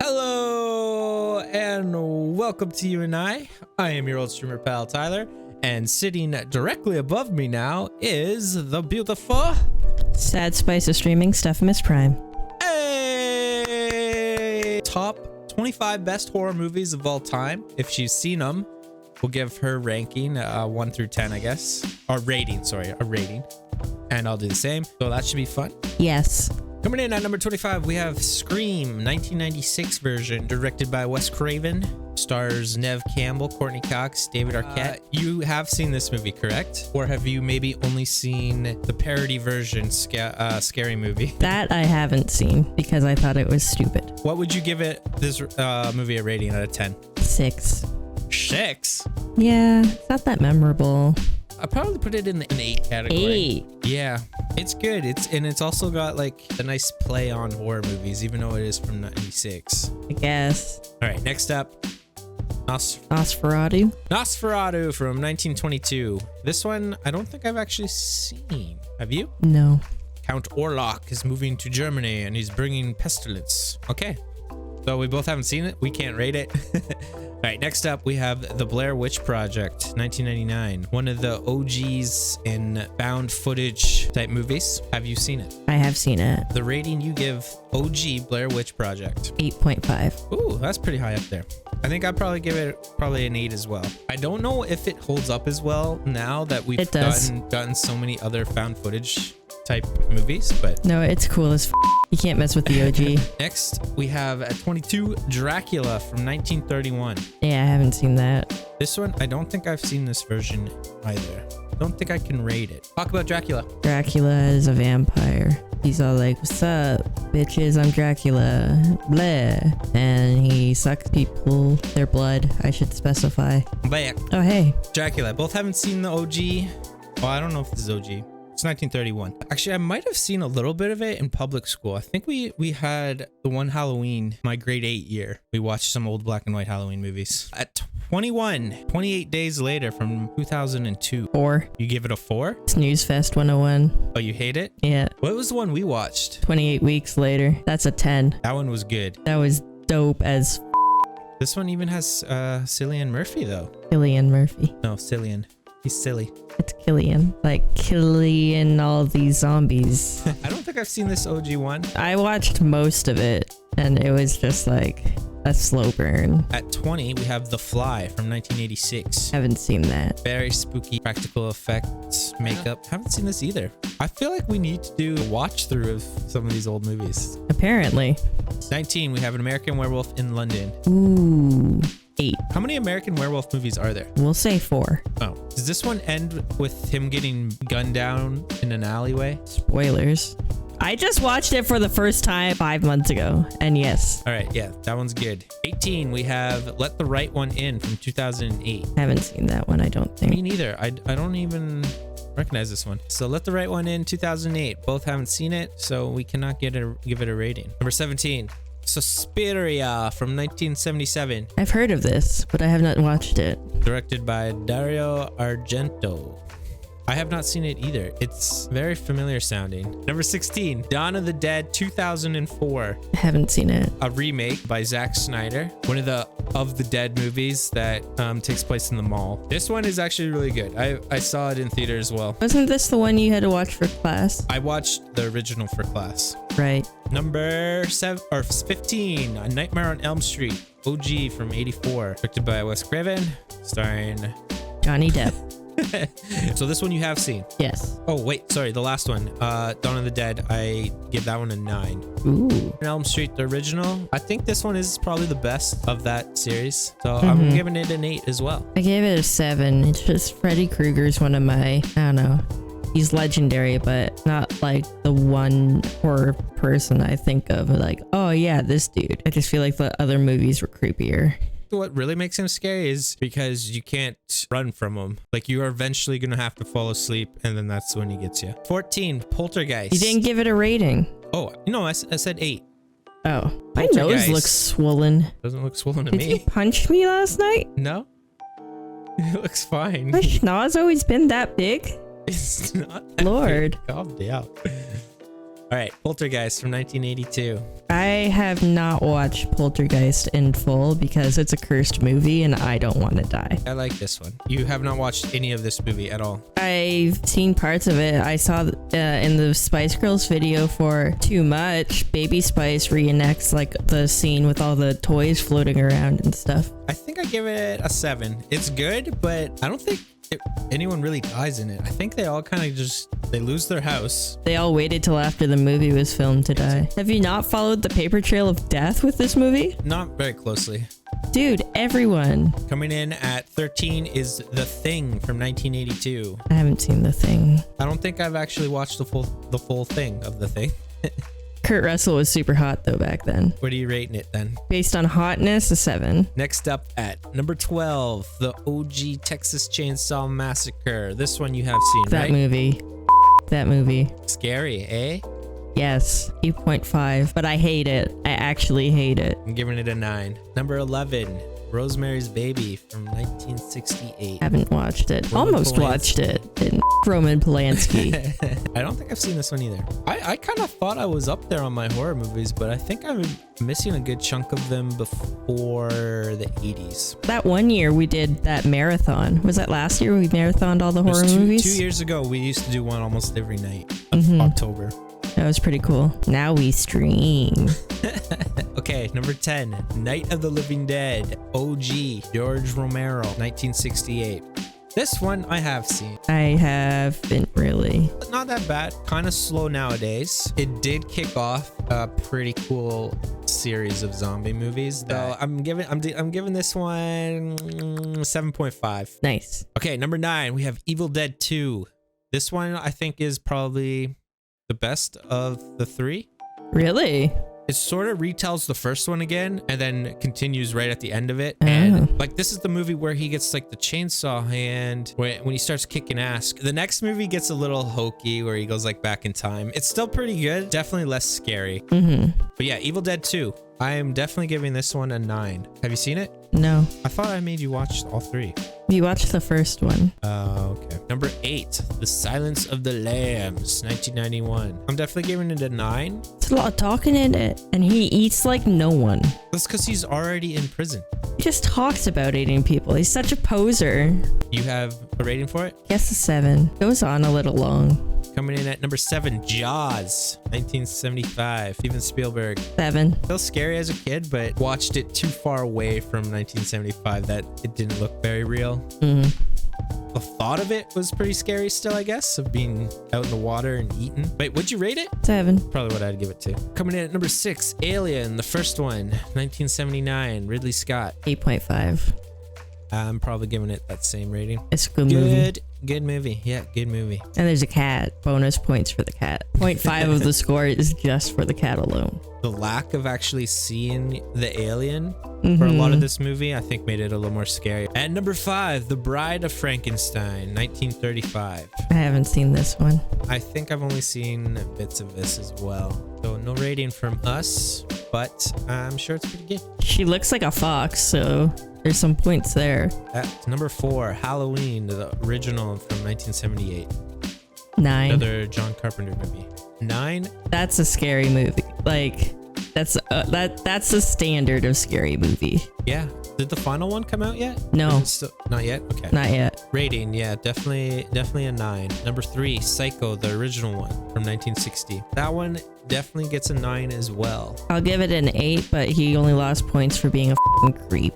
Hello and welcome to You and I am your old streamer pal Tyler, and sitting directly above me now is the beautiful Sad Spice of Streaming, Steph and Prime. Hey! Top 25 best horror movies of all time. If she's seen them, we'll give her ranking 1 through 10, I guess. Or rating, sorry, a rating. And I'll do the same. So that should be fun. Yes. Coming in at number 25, we have Scream, 1996 version, directed by Wes Craven. Stars Neve Campbell, Courtney Cox, David Arquette. You have seen this movie, correct? Or have you maybe only seen the parody version, Scary Movie? That I haven't seen because I thought it was stupid. What would you give it this movie a rating out of 10? 6. 6? Yeah, it's not that memorable. I probably put it in the 8 category. 8. Yeah, it's good. It's also got like a nice play on horror movies, even though it is from 96. I guess. All right, next up, Nosferatu. Nosferatu from 1922. This one I don't think I've actually seen. Have you? No. Count Orlok is moving to Germany and he's bringing pestilence. Okay, so we both haven't seen it. We can't rate it. All right, next up we have The Blair Witch Project, 1999. One of the OGs in found footage type movies. Have you seen it? I have seen it. The rating you give OG Blair Witch Project? 8.5. Ooh, that's pretty high up there. I think I'd probably give it an 8 as well. I don't know if it holds up as well now that we've gotten so many other found footage type movies, but no, it's cool as you can't mess with the OG. Next we have at 22 Dracula from 1931. Yeah, I haven't seen that. This one I don't think I've seen this version either. Don't think I can rate it. Talk about Dracula. Dracula is a vampire. He's all like, what's up, bitches? I'm Dracula. Blair. And he sucks people, their blood, I should specify. Blair. Oh, hey. Dracula. Both haven't seen the OG. Well, I don't know if this is OG. It's 1931. Actually, I might have seen a little bit of it in public school. I think we had the one Halloween, my grade 8 year. We watched some old black and white Halloween movies. At 28 days later from 2002. 4. You give it a 4? Snooze Fest 101. Oh, you hate it? Yeah. What was the one we watched? 28 weeks later. That's a 10. That one was good. That was dope as This one even has Cillian Murphy though. Cillian Murphy. No, Cillian. He's silly. It's Killian. Like killing all these zombies. I don't think I've seen this OG one. I watched most of it and it was just like a slow burn. At 20, we have The Fly from 1986. Haven't seen that. Very spooky practical effects, makeup. Haven't seen this either. I feel like we need to do a watch through of some of these old movies. Apparently. 19, we have An American Werewolf in London. Ooh. 8. How many American Werewolf movies are there? We'll say 4. Oh, does this one end with him getting gunned down in an alleyway? Spoilers. I just watched it for the first time 5 months ago, and yes. All right, yeah, that one's good. 18, we have Let the Right One In from 2008. Haven't seen that one, I don't think. Me neither. I don't even recognize this one. So Let the Right One In, 2008. Both haven't seen it, so we cannot give it a rating. Number 17. Suspiria from 1977. I've heard of this, but I have not watched it. Directed by Dario Argento. I have not seen it either. It's very familiar sounding. Number 16, Dawn of the Dead 2004. I haven't seen it. A remake by Zack Snyder. One of the Dead movies that takes place in the mall. This one is actually really good. I saw it in theater as well. Wasn't this the one you had to watch for class? I watched the original for class. Right. Number 15, A Nightmare on Elm Street. OG from 84. Directed by Wes Craven. Starring Johnny Depp. So this one you have seen? Yes. Oh wait, sorry, the last one, Dawn of the Dead, I give that one a 9. Ooh. Elm Street, the original, I think this one is probably the best of that series, so I'm giving it an 8 as well. I gave it a 7. It's just Freddy Krueger's one of my, I don't know, he's legendary, but not like the one horror person I think of like, oh yeah, this dude. I just feel like the other movies were creepier. What really makes him scary is because you can't run from him. Like you are eventually gonna have to fall asleep, and then that's when he gets you. 14, Poltergeist. You didn't give it a rating. Oh no, I said 8. Oh, my nose looks swollen. Doesn't look swollen to Did me. you punch me last night? No, it looks fine. My schnoz's always been that big. It's not that Lord. big. Calm down. All right, Poltergeist from 1982. I have not watched Poltergeist in full because it's a cursed movie and I don't want to die. I like this one. You have not watched any of this movie at all. I've seen parts of it. I saw in the Spice Girls video for Too Much, Baby Spice reenacts like the scene with all the toys floating around and stuff. I think I give it a 7. It's good, but I don't think anyone really dies in it. I think they all kind of they lose their house. They all waited till after the movie was filmed to die. Have you not followed the paper trail of death with this movie? Not very closely. Dude, everyone. Coming in at 13 is The Thing from 1982. I haven't seen The Thing. I don't think I've actually watched the full thing of The Thing. Kurt Russell was super hot though back then. What are you rating it then? Based on hotness, a 7. Next up at number 12, the OG Texas Chainsaw Massacre. This one you have seen, That right? That movie. Scary, eh? Yes, 8.5, but I hate it. I actually hate it. I'm giving it a 9. Number 11, Rosemary's Baby from 1968. Haven't watched it. Roman Almost Polanski. watched it. And Roman Polanski. I don't think I've seen this one either. I kind of thought I was up there on my horror movies, but I think I'm missing a good chunk of them before the 80s. That one year we did that marathon. Was that last year we marathoned all the It was horror movies? 2 years ago, we used to do one almost every night of October. That was pretty cool. Now we stream. Okay, number 10, Night of the Living Dead, OG, George Romero, 1968. This one I have seen. I haven't really. Not that bad, kind of slow nowadays. It did kick off a pretty cool series of zombie movies. Though I'm giving this one 7.5. Nice. Okay, number 9, we have Evil Dead 2. This one I think is probably the best of the 3. Really? It sort of retells the first one again and then continues right at the end of it. And like, this is the movie where he gets like the chainsaw hand when he starts kicking ass. The next movie gets a little hokey where he goes like back in time. It's still pretty good. Definitely less scary. But yeah, Evil Dead 2. I am definitely giving this one a 9. Have you seen it? No. I thought I made you watch all 3. You watched the first one. Okay. Number 8, The Silence of the Lambs, 1991. I'm definitely giving it a 9. It's a lot of talking in it. And he eats like no one. That's because he's already in prison. He just talks about eating people. He's such a poser. You have a rating for it? Guess a 7. Goes on a little long. Coming in at number 7, Jaws, 1975. Steven Spielberg. 7. Still scary as a kid, but watched it too far away from 1975 that it didn't look very real. The thought of it was pretty scary still, I guess, of being out in the water and eaten. Wait, would you rate it? 7. Probably what I'd give it to. Coming in at number 6, Alien, the first one, 1979, Ridley Scott. 8.5. I'm probably giving it that same rating. It's a good movie. Good movie. Yeah, good movie. And there's a cat. Bonus points for the cat. 0.5 of the score is just for the cat alone. The lack of actually seeing the alien for a lot of this movie, I think made it a little more scary. At number 5, The Bride of Frankenstein, 1935. I haven't seen this one. I think I've only seen bits of this as well. So no rating from us, but I'm sure it's pretty good. She looks like a fox, so there's some points there. At number 4, Halloween, the original from 1978. 9. Another John Carpenter movie. 9. That's a scary movie. Like, that's the standard of scary movie. Yeah. Did the final one come out yet? No. Is it still, not yet? Okay. Not yet. Rating, yeah, definitely a 9. Number 3, Psycho, the original one from 1960. That one definitely gets a 9 as well. I'll give it an 8, but he only lost points for being a f***ing creep.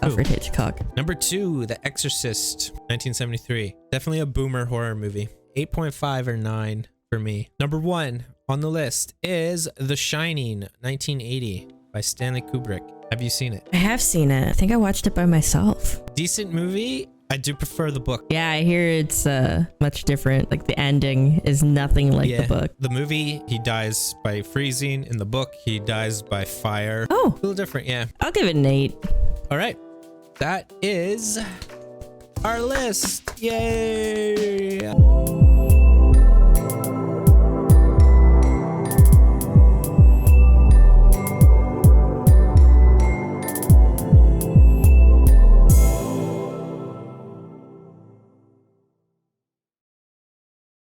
Alfred Hitchcock. Number 2, The Exorcist, 1973. Definitely a boomer horror movie. 8.5 or 9 for me. Number 1 on the list is The Shining, 1980 by Stanley Kubrick. Have you seen it? I have seen it. I think I watched it by myself. Decent movie. I do prefer the book. Yeah, I hear it's much different. Like the ending is nothing like the book. The movie, he dies by freezing. In the book, he dies by fire. Oh. A little different, yeah. I'll give it an 8. All right. That is our list. Yay!